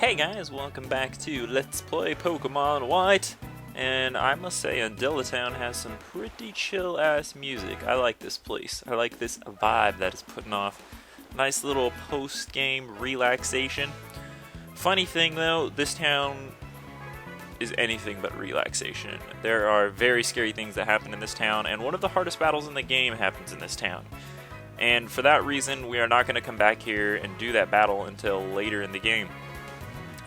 Hey guys, welcome back to Let's Play Pokemon White. And I must say, Undella Town has some pretty chill-ass music. I like this place. I like this vibe that it's putting off. Nice little post-game relaxation. Funny thing though, this town is anything but relaxation. There are very scary things that happen in this town, and one of the hardest battles in the game happens in this town. And for that reason, we are not going to come back here and do that battle until later in the game.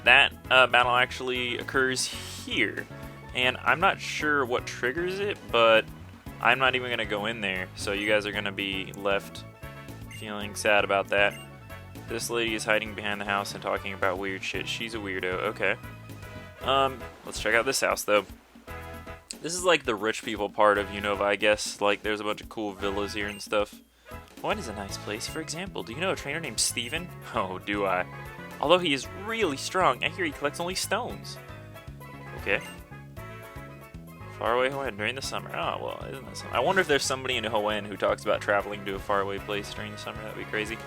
That battle actually occurs here, and I'm not sure what triggers it, but I'm not even going to go in there, so you guys are going to be left feeling sad about that. This lady is hiding behind the house and talking about weird shit. She's a weirdo. Okay. Let's check out this house, though. This is like the rich people part of Unova, I guess. Like, there's a bunch of cool villas here and stuff. What is a nice place? For example, do you know a trainer named Steven? Oh, do I? Although he is really strong, I hear he collects only stones. Okay. Faraway Hawaiian during the summer. Oh, well, isn't that something? I wonder if there's somebody in Hawaiian who talks about traveling to a faraway place during the summer. That'd be crazy.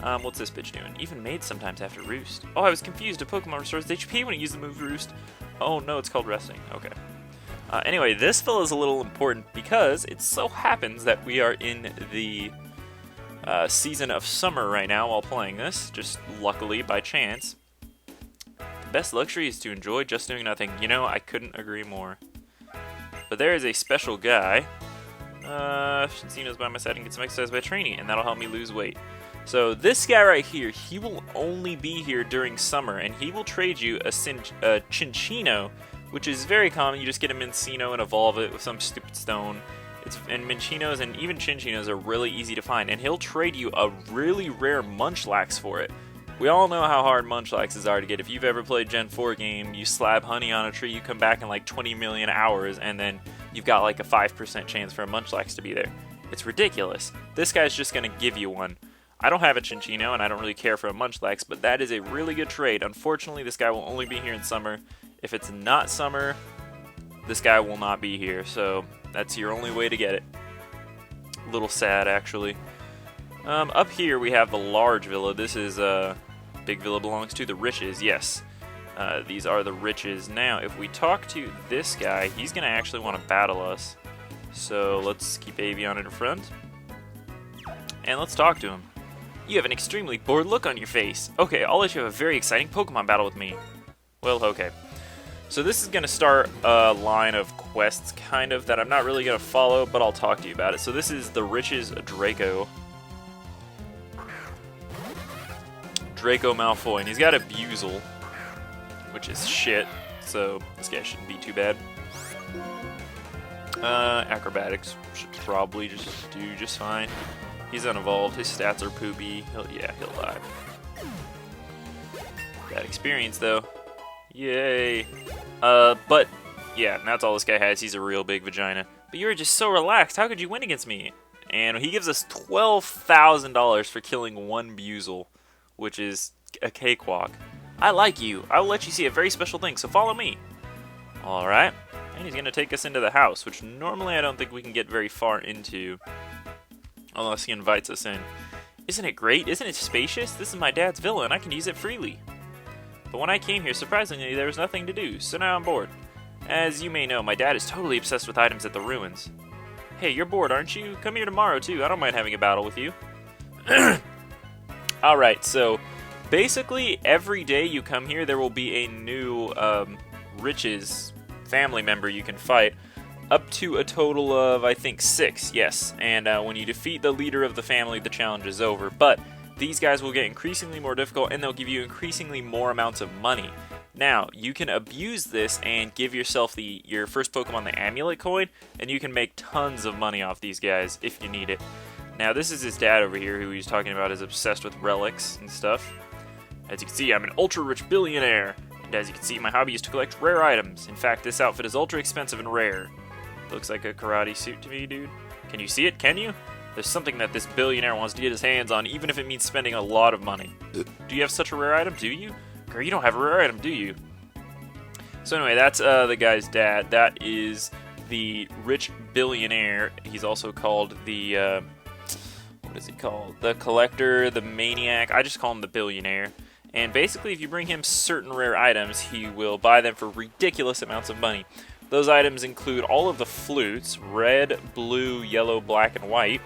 What's this bitch doing? Even maids sometimes have to roost. Oh, I was confused. A Pokemon restores HP when you use the move roost. Oh, no, it's called resting. Okay. Anyway, this villa is a little important because it so happens that we are in the season of summer right now while playing this, just luckily by chance. The best luxury is to enjoy just doing nothing. You know, I couldn't agree more. But there is a special guy. Since he knows by my side and get some exercise by training, and that'll help me lose weight. So this guy right here, he will only be here during summer, and he will trade you a Chinchino, which is very common. You just get a Minccino and evolve it with some stupid stone. And Minchinos and even Chinchinos are really easy to find, and he'll trade you a really rare Munchlax for it. We all know how hard Munchlaxes are to get. If you've ever played Gen 4 game, you slab honey on a tree, you come back in like 20 million hours, and then you've got like a 5% chance for a Munchlax to be there. It's ridiculous. This guy's just going to give you one. I don't have a Chinchino, and I don't really care for a Munchlax, but that is a really good trade. Unfortunately, this guy will only be here in summer. If it's not summer, this guy will not be here, so that's your only way to get it. A little sad, actually. Up here, we have the large villa. This is, big villa belongs to the riches, yes. These are the riches. Now, if we talk to this guy, he's going to actually want to battle us. So, let's keep Avion in front. And let's talk to him. You have an extremely bored look on your face. Okay, I'll let you have a very exciting Pokemon battle with me. Well, okay. So this is going to start a line of quests, kind of, that I'm not really going to follow, but I'll talk to you about it. So this is the Riches Draco. Draco Malfoy, and he's got a Abyssal, which is shit, so this guy shouldn't be too bad. Acrobatics should probably just do just fine. He's unevolved, his stats are poopy, he'll die. Bad experience, though. Yay. But, yeah, that's all this guy has. He's a real big vagina. But you were just so relaxed. How could you win against me? And he gives us $12,000 for killing one Abyssal, which is a cakewalk. I like you. I will let you see a very special thing, so follow me. Alright. And he's going to take us into the house, which normally I don't think we can get very far into, unless he invites us in. Isn't it great? Isn't it spacious? This is my dad's villa, and I can use it freely. But when I came here, surprisingly, there was nothing to do, so now I'm bored. As you may know, my dad is totally obsessed with items at the ruins. Hey, you're bored, aren't you? Come here tomorrow, too. I don't mind having a battle with you. Alright, so basically every day you come here, there will be a new Riches family member you can fight. Up to a total of, I think, 6, yes. And when you defeat the leader of the family, the challenge is over. But these guys will get increasingly more difficult, and they'll give you increasingly more amounts of money. Now, you can abuse this and give yourself your first Pokemon the Amulet coin, and you can make tons of money off these guys if you need it. Now, this is his dad over here, who he's talking about is obsessed with relics and stuff. As you can see, I'm an ultra-rich billionaire, and as you can see, my hobby is to collect rare items. In fact, this outfit is ultra-expensive and rare. Looks like a karate suit to me, dude. Can you see it? Can you? There's something that this billionaire wants to get his hands on, even if it means spending a lot of money. Do you have such a rare item? Do you? Girl, you don't have a rare item, do you? So anyway, that's the guy's dad. That is the rich billionaire. He's also called the, what is he called? The collector, the maniac. I just call him the billionaire. And basically, if you bring him certain rare items, he will buy them for ridiculous amounts of money. Those items include all of the flutes, red, blue, yellow, black, and white,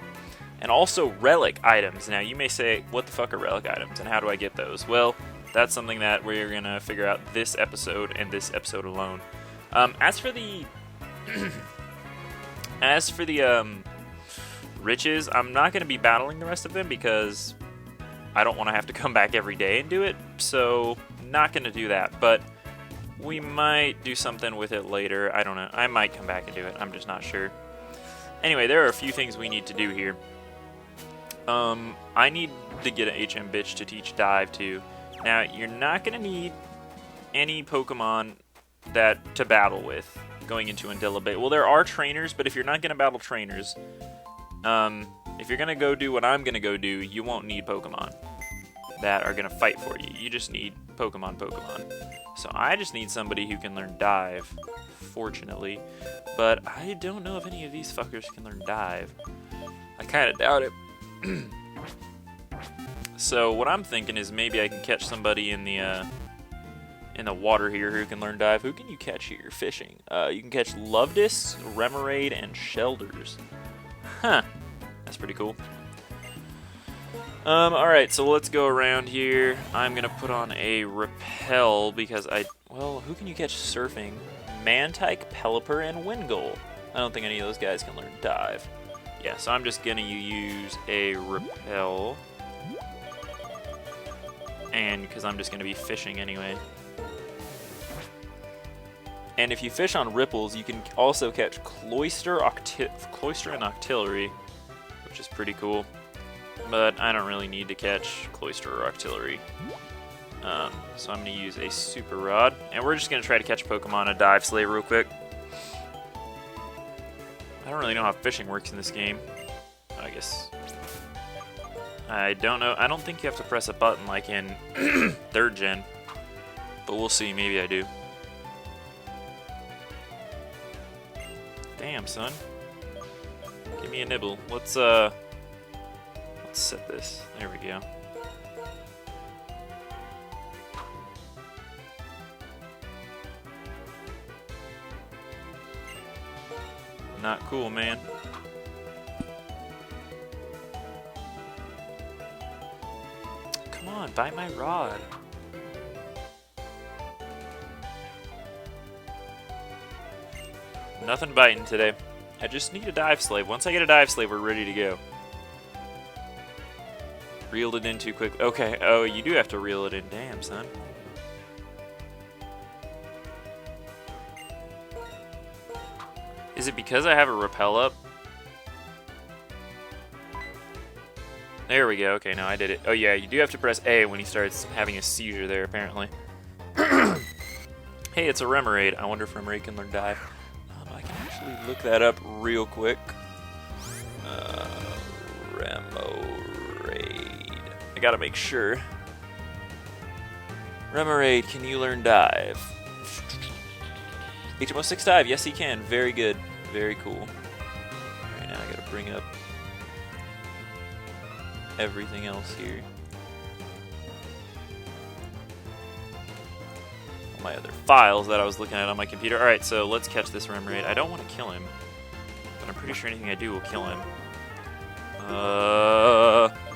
and also relic items. Now, you may say, what the fuck are relic items, and how do I get those? Well, that's something that we're going to figure out this episode, and this episode alone. As for the riches, I'm not going to be battling the rest of them, because I don't want to have to come back every day and do it, so not going to do that, but we might do something with it later. I don't know. I might come back and do it. I'm just not sure. Anyway, there are a few things we need to do here. I need to get an HM bitch to teach dive to. Now, you're not going to need any Pokemon to battle with going into Undella Bay. Well, there are trainers, but if you're not going to battle trainers, if you're going to go do what I'm going to go do, you won't need Pokemon that are going to fight for you. You just need Pokemon. So I just need somebody who can learn dive, fortunately. But I don't know if any of these fuckers can learn dive. I kind of doubt it. So what I'm thinking is maybe I can catch somebody in the water here who can learn dive. Who can you catch here fishing? You can catch Lovedis, Remoraid, and Shelders. Huh. That's pretty cool. Alright, so let's go around here. I'm gonna put on a Repel because who can you catch surfing? Mantike, Pelipper, and Wingull. I don't think any of those guys can learn dive. Yeah, so I'm just gonna use a Repel. And because I'm just gonna be fishing anyway. And if you fish on ripples, you can also catch Cloyster and Octillery, which is pretty cool. But I don't really need to catch Cloyster or Octillery. So I'm going to use a Super Rod. And we're just going to try to catch Pokemon a Dive Slave real quick. I don't really know how fishing works in this game. I guess. I don't know. I don't think you have to press a button like in 3rd Gen. But we'll see. Maybe I do. Damn, son. Give me a nibble. Let's set this. There we go. Not cool, man. Come on, bite my rod. Nothing biting today. I just need a Dive Slave. Once I get a Dive Slave, we're ready to go. Reeled it in too quick. Okay. Oh, you do have to reel it in. Damn, son. Is it because I have a Repel up? There we go. Okay, now I did it. Oh, yeah, you do have to press A when he starts having a seizure there, apparently. Hey, it's a Remoraid. I wonder if Remoraid can learn dive. I can actually look that up real quick. Remoraid. I gotta make sure. Remoraid, can you learn dive? HMO 6 dive. Yes, he can. Very good. Very cool. Alright, now I gotta bring up everything else here. All my other files that I was looking at on my computer. Alright, so let's catch this Remoraid. I don't want to kill him, but I'm pretty sure anything I do will kill him.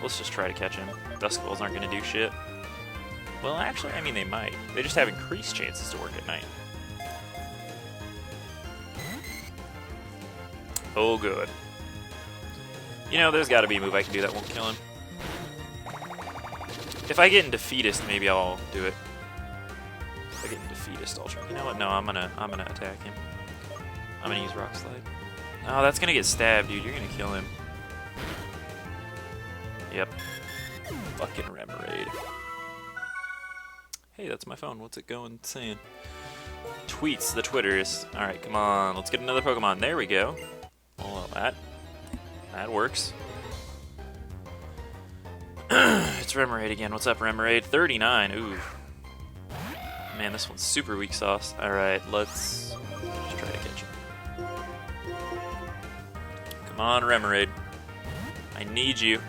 Let's just try to catch him. Duskballs aren't going to do shit. Well, actually, I mean, they might. They just have increased chances to work at night. Oh, good. You know, there's got to be a move I can do that won't kill him. If I get in Defeatist, maybe I'll do it. If I get in Defeatist, I'll try. You know what? No, I'm gonna attack him. I'm gonna use Rock Slide. Oh, that's gonna get stabbed, dude. You're gonna kill him. Yep. Fucking Remoraid. Hey, that's my phone. What's it going saying? Tweets, the Twitters. Alright, come on. Let's get another Pokemon. There we go. Well, that works. It's Remoraid again. What's up, Remoraid? 39. Ooh. Man, this one's super weak sauce. Alright, let's just try to catch him. Come on, Remoraid. I need you.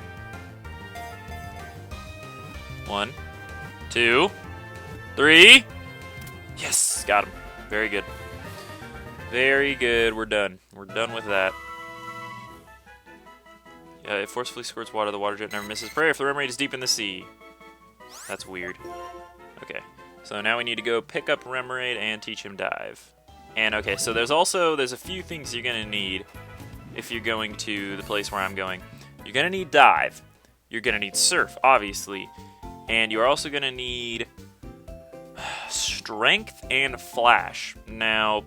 1, 2, 3. Yes, got him. Very good. Very good. We're done. We're done with that. It forcefully squirts water. The water jet never misses prey if the Remoraid is deep in the sea. That's weird. Okay. So now we need to go pick up Remoraid and teach him dive. And okay, so there's a few things you're going to need if you're going to the place where I'm going. You're going to need dive. You're going to need surf, obviously. And you're also going to need strength and flash. Now,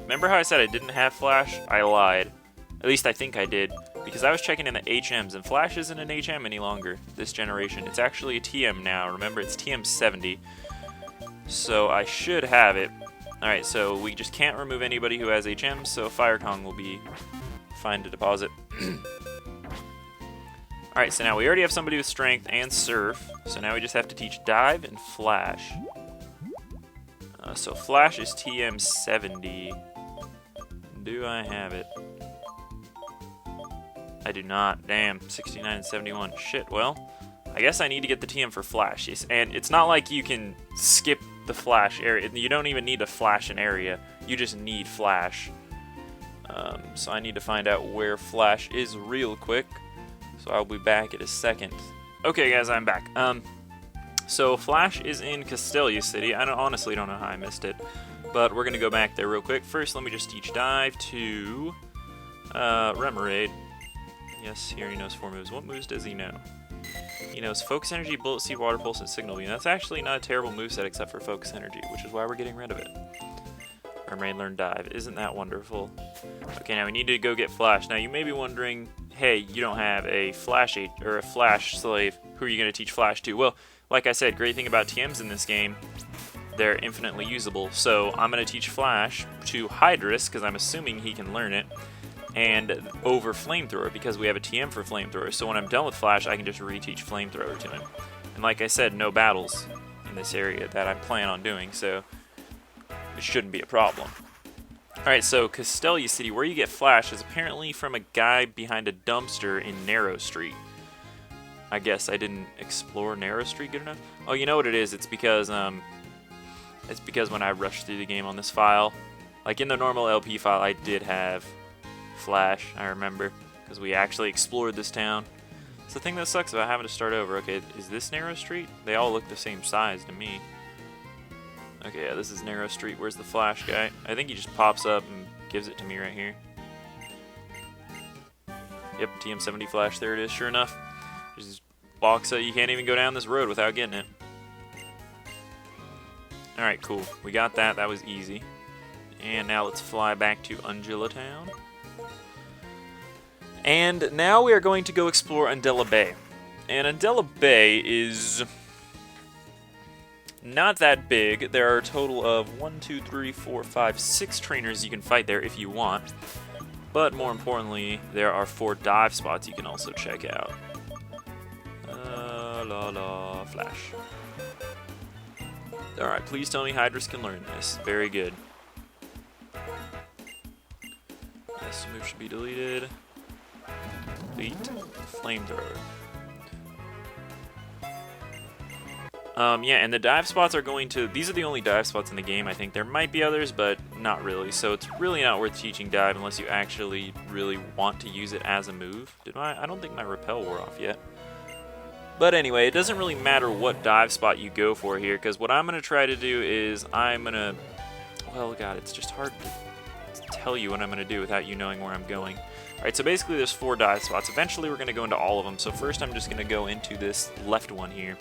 remember how I said I didn't have flash? I lied. At least I think I did. Because I was checking in the HMs, and flash isn't an HM any longer this generation. It's actually a TM now. Remember, it's TM 70. So I should have it. Alright, so we just can't remove anybody who has HMs, so Fire Kong will be fine to deposit. Alright, so now we already have somebody with strength and surf. So now we just have to teach dive and flash. So flash is TM 70. Do I have it? I do not. Damn, 69 and 71. Shit, well, I guess I need to get the TM for flash. And it's not like you can skip the flash area. You don't even need to flash an area. You just need flash. So I need to find out where flash is real quick. So I'll be back in a second. Okay, guys, I'm back. So flash is in Castelia City. I honestly don't know how I missed it. But we're going to go back there real quick. First, let me just teach dive to Remoraid. Yes, he already knows 4 moves. What moves does he know? He knows Focus Energy, Bullet Seed, Water Pulse, and Signal Beam. That's actually not a terrible moveset except for Focus Energy, which is why we're getting rid of it. Remoraid learned Dive. Isn't that wonderful? Okay, now we need to go get Flash. Now you may be wondering, hey, you don't have a Flash or a Flash slave. Who are you going to teach Flash to? Well, like I said, great thing about TMs in this game, they're infinitely usable. So I'm going to teach Flash to Hydrus, because I'm assuming he can learn it, and over Flamethrower, because we have a TM for Flamethrower. So when I'm done with Flash, I can just reteach Flamethrower to him. And like I said, no battles in this area that I plan on doing, so it shouldn't be a problem. Alright, so Castelia City, where you get Flash, is apparently from a guy behind a dumpster in Narrow Street. I guess I didn't explore Narrow Street good enough. Oh, you know what it is? It's because when I rushed through the game on this file, like in the normal LP file, I did have Flash, I remember, because we actually explored this town. It's the thing that sucks about having to start over. Okay, is this Narrow Street? They all look the same size to me. Okay, yeah, this is Narrow Street. Where's the Flash guy? I think he just pops up and gives it to me right here. Yep, TM70 Flash, there it is, sure enough. There's this box that you can't even go down this road without getting it. Alright, cool. We got that. That was easy. And now let's fly back to Undella Town. And now we are going to go explore Undella Bay. And Undella Bay is not that big. There are a total of 1, 2, 3, 4, 5, 6 trainers you can fight there if you want. But more importantly, there are 4 dive spots you can also check out. Flash. Alright, please tell me Hydrus can learn this. Very good. This move should be deleted. Delete. Flamethrower. Yeah, and the dive spots are going to... These are the only dive spots in the game, I think. There might be others, but not really. So it's really not worth teaching dive unless you actually really want to use it as a move. I don't think my repel wore off yet. But anyway, it doesn't really matter what dive spot you go for here, because what I'm going to try to do is I'm going to... Well, God, it's just hard to tell you what I'm going to do without you knowing where I'm going. Alright, so basically there's 4 dive spots. Eventually we're going to go into all of them. So first I'm just going to go into this left one here.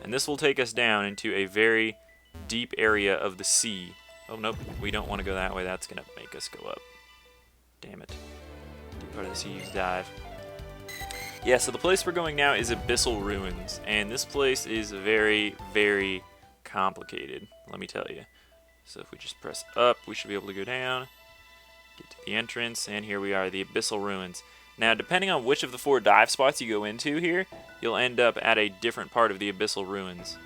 And this will take us down into a very deep area of the sea. Oh, nope, we don't want to go that way. That's going to make us go up. Damn it. Deep part of the sea, use dive. Yeah, so the place we're going now is Abyssal Ruins. And this place is very, very complicated, let me tell you. So if we just press up, we should be able to go down, get to the entrance, and here we are, the Abyssal Ruins. Now, depending on which of the 4 dive spots you go into here, you'll end up at a different part of the Abyssal Ruins.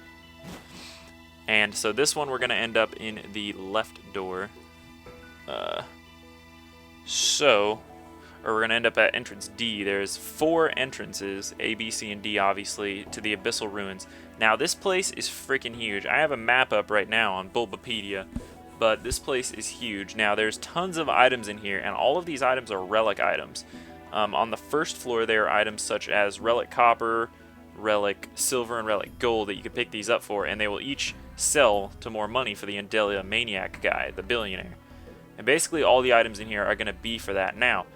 And so this one, we're going to end up in the left door. or we're going to end up at entrance D. There's 4 entrances, A, B, C, and D, obviously, to the Abyssal Ruins. Now, this place is freaking huge. I have a map up right now on Bulbapedia, but this place is huge. Now, there's tons of items in here, and all of these items are relic items. On the first floor, there are items such as relic copper, relic silver, and relic gold that you can pick these up for, and they will each sell to more money for the Undella Maniac guy, the billionaire. And basically, all the items in here are going to be for that. Now,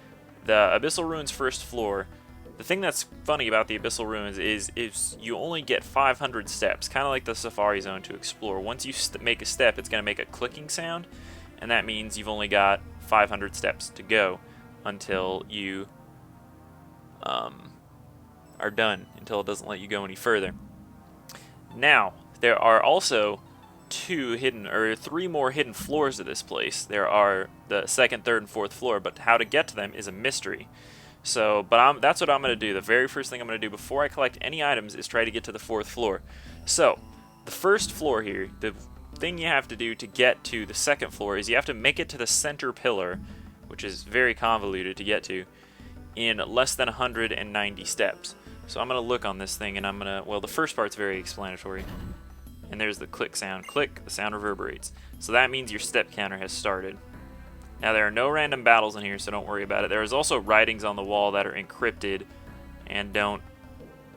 the Abyssal Ruins first floor, the thing that's funny about the Abyssal Ruins is you only get 500 steps, kind of like the Safari Zone to explore. Once you make a step, it's going to make a clicking sound, and that means you've only got 500 steps to go until you are done, until it doesn't let you go any further. Now, there are also 3 more hidden floors of this place. There are the 2nd, 3rd, and 4th floor, but how to get to them is a mystery. So, that's what I'm going to do. The very first thing I'm going to do before I collect any items is try to get to the 4th floor. So, the first floor here, the thing you have to do to get to the 2nd floor is you have to make it to the center pillar, which is very convoluted to get to, in less than 190 steps. So I'm going to look on this thing, and I'm going to, well, the first part's very explanatory. And there's the click sound. Click, the sound reverberates. So that means your step counter has started. Now, there are no random battles in here, so don't worry about it. There is also writings on the wall that are encrypted and don't,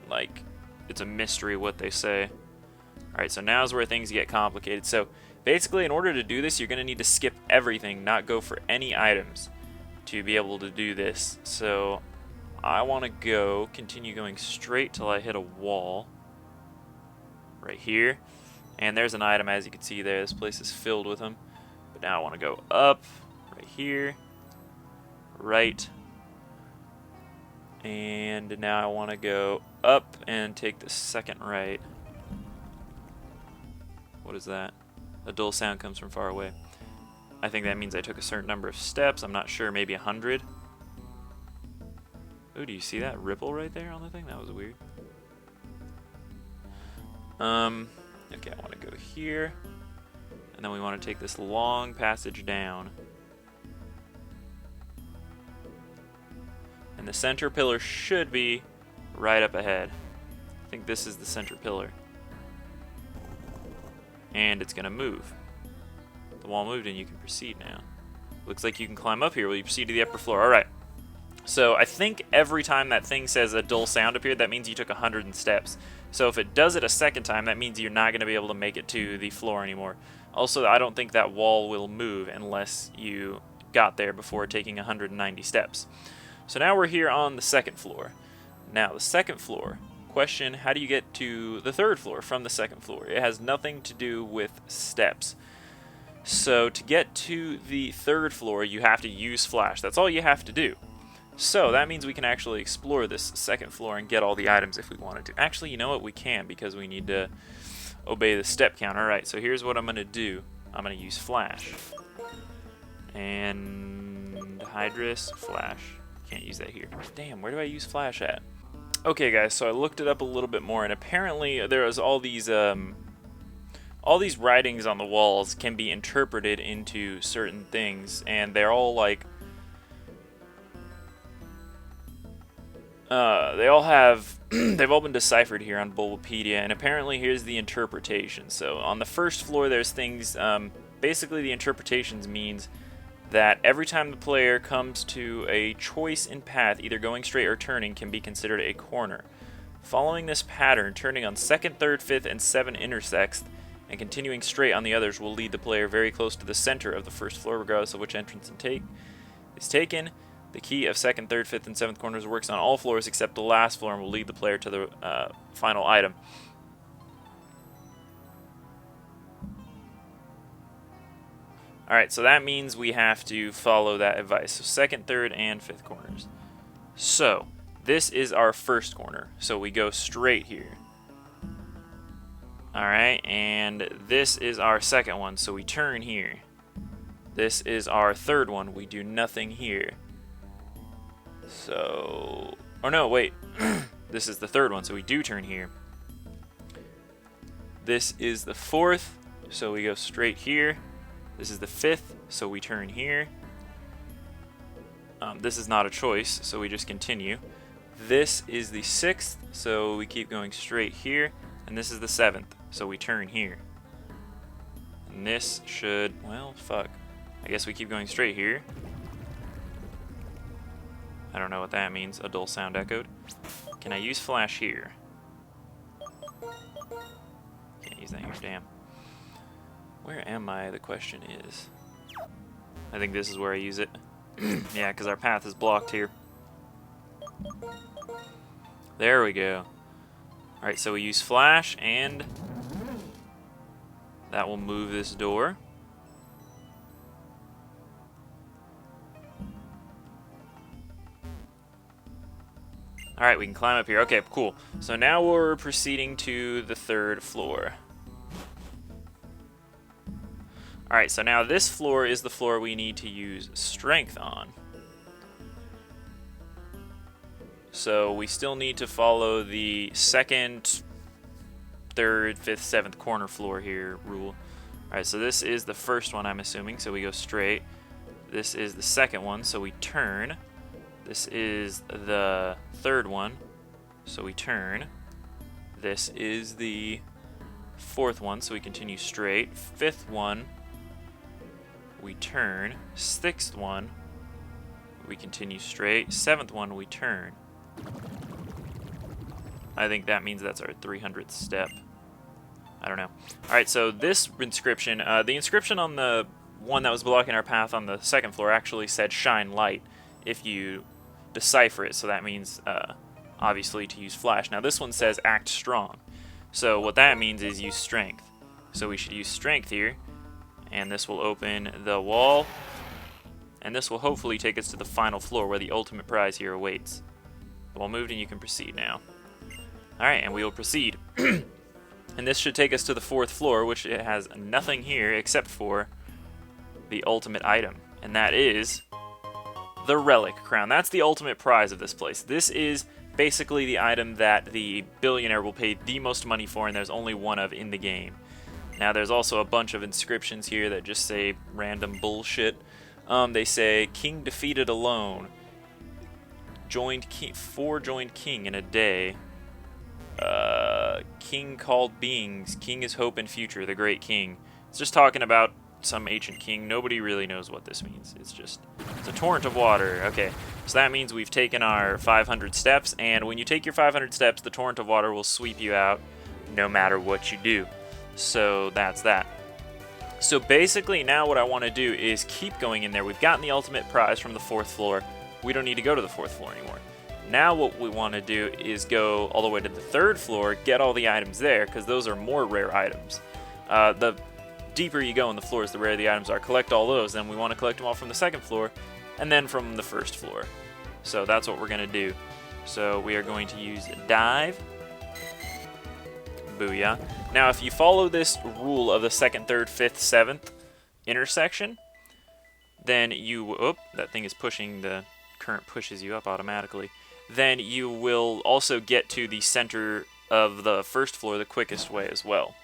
like, it's a mystery what they say. Alright, so now's where things get complicated. So, basically, in order to do this, you're going to need to skip everything, not go for any items to be able to do this. So, I want to continue going straight till I hit a wall. Right here. And there's an item, as you can see there. This place is filled with them. But now I want to go up. Right here. Right. And now I want to go up and take the second right. What is that? A dull sound comes from far away. I think that means I took a certain number of steps. I'm not sure, maybe 100. Oh, do you see that ripple right there on the thing? That was weird. Okay, I want to go here. And then we want to take this long passage down. And the center pillar should be right up ahead. I think this is the center pillar. And it's going to move. The wall moved and you can proceed now. Looks like you can climb up here. Will you proceed to the upper floor? Alright. So I think every time that thing says a dull sound appeared, that means you took 100 steps. So if it does it a second time, that means you're not going to be able to make it to the floor anymore. Also, I don't think that wall will move unless you got there before taking 190 steps. So now we're here on the 2nd floor. Now, the 2nd floor. Question, how do you get to the 3rd floor from the 2nd floor? It has nothing to do with steps. So to get to the 3rd floor, you have to use Flash. That's all you have to do. So that means we can actually explore this 2nd floor and get all the items if we wanted to. Actually, you know what? We can, because we need to obey the step count. Alright, so here's what I'm going to do. I'm going to use Flash. And Hydrus, Flash. Can't use that here. Damn, where do I use Flash at? Okay, guys, so I looked it up a little bit more, and apparently there was all these writings on the walls can be interpreted into certain things, and they're all like they all have they've all been deciphered here on Bulbapedia, and apparently here's the interpretation. So on the 1st floor there's things, basically the interpretations means that every time the player comes to a choice in path, either going straight or turning, can be considered a corner. Following this pattern, turning on 2nd, 3rd, 5th, and 7 intersects, and continuing straight on the others will lead the player very close to the center of the 1st floor, regardless of which entrance is taken. The key of 2nd, 3rd, 5th, and 7th corners works on all floors except the last floor and will lead the player to the final item. Alright, so that means we have to follow that advice. So 2nd, 3rd, and 5th corners. So, this is our 1st corner. So we go straight here. Alright, and this is our 2nd one, so we turn here. This is our 3rd one, we do nothing here. So, oh no, wait. This is the 3rd one, so we do turn here. This is the 4th, so we go straight here. This is the 5th, so we turn here. This is not a choice, so we just continue. This is the 6th, so we keep going straight here. And this is the 7th, so we turn here. And this should, well, fuck. I guess we keep going straight here. I don't know what that means. A dull sound echoed. Can I use flash here? Can't use that here, damn. Where am I, the question is. I think this is where I use it. Yeah, because our path is blocked here. There we go. Alright, so we use flash, and that will move this door. Alright, we can climb up here. Okay, cool. So now we're proceeding to the 3rd floor. Alright, so now this floor is the floor we need to use strength on. So we still need to follow the 2nd, 3rd, 5th, 7th corner floor here rule. Alright, so this is the first one, I'm assuming, so we go straight. This is the 2nd one, so we turn. This is the 3rd one, so we turn. This is the 4th one, so we continue straight. 5th one, we turn. 6th one, we continue straight. 7th one, we turn. I think that means that's our 300th step. I don't know. Alright, so this inscription, the inscription on the one that was blocking our path on the 2nd floor actually said shine light if you decipher it, so that means obviously to use flash. Now this one says act strong, so what that means is use strength. So we should use strength here, and this will open the wall, and this will hopefully take us to the final floor where the ultimate prize here awaits. The wall moved and you can proceed now. Alright, and we will proceed. And this should take us to the 4th floor, which it has nothing here except for the ultimate item, and that is the Relic Crown. That's the ultimate prize of this place. This is basically the item that the billionaire will pay the most money for, and there's only one of in the game. Now there's also a bunch of inscriptions here that just say random bullshit. They say, King defeated alone. Joined king, 4 joined king in a day. King called beings. King is hope and future, the great king. It's just talking about some ancient king. Nobody really knows what this means. It's a torrent of water. Okay, so that means we've taken our 500 steps, and when you take your 500 steps, the torrent of water will sweep you out no matter what you do. So that's that. So basically now what I want to do is keep going in there. We've gotten the ultimate prize from the 4th floor. We don't need to go to the 4th floor anymore. Now what we want to do is go all the way to the 3rd floor, get all the items there, because those are more rare items. The deeper you go in the floors, the rarer the items are. Collect all those, then we want to collect them all from the 2nd floor, and then from the 1st floor. So that's what we're going to do. So we are going to use dive. Booyah. Now if you follow this rule of the 2nd, 3rd, 5th, 7th intersection, then you... Oh, that thing is pushing, the current pushes you up automatically. Then you will also get to the center of the 1st floor the quickest way as well.